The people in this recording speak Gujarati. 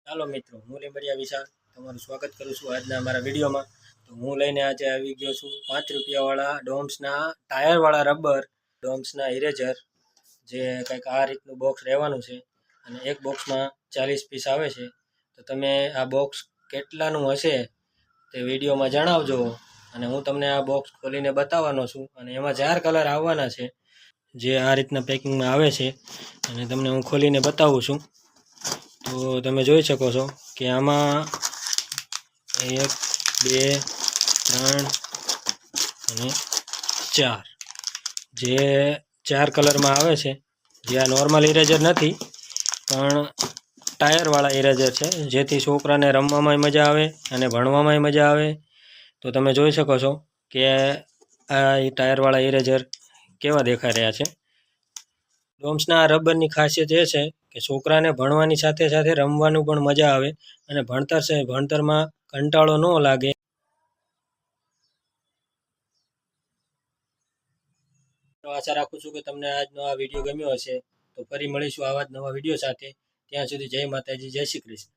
ચાલો મિત્રો, હું લીંબડિયા વિશાલ તમારું સ્વાગત કરું છું આજના અમારા વિડીયોમાં। તો હું લઈને આજે આવી ગયો છું 5 રૂપિયાવાળા ડોમ્સના ટાયરવાળા રબર, ડોમ્સના ઇરેઝર, જે કંઈક આ રીતનું બોક્સ રહેવાનું છે અને એક બોક્સમાં 40 પીસ આવે છે। તો તમે આ બોક્સ કેટલાનું હશે તે વિડીયોમાં જણાવજો અને હું તમને આ બોક્સ ખોલીને બતાવવાનો છું અને એમાં 4 કલર આવવાના છે, જે આ રીતના પેકિંગમાં આવે છે અને તમને હું ખોલીને બતાવું છું। તો તમે જોઈ શકો છો કે આમાં 1 2 3 અને 4 જે 4 કલરમાં આવે છે। જે આ નોર્મલ ઇરેઝર નથી પણ ટાયરવાળા ઇરેઝર છે, જેથી છોકરાને રમવામાં મજા આવે અને ભણવામાં મજા આવે। તો તમે જોઈ શકો છો કે આ ટાયરવાળા ઇરેઝર કેવા દેખાઈ રહ્યા છે। ડોમ્સના રબરની ખાસિયત એ છે કે છોકરાને ભણવાની સાથે સાથે રમવાનું પણ મજા આવે અને ભણતરમાં કંટાળો ન લાગે। તો આશા રાખું છું કે તમને આજનો આ વિડીયો ગમ્યો હશે। તો ફરી મળીશું આવા જ નવા વિડીયો સાથે। ત્યાં સુધી જય માતાજી, જય શ્રી કૃષ્ણ।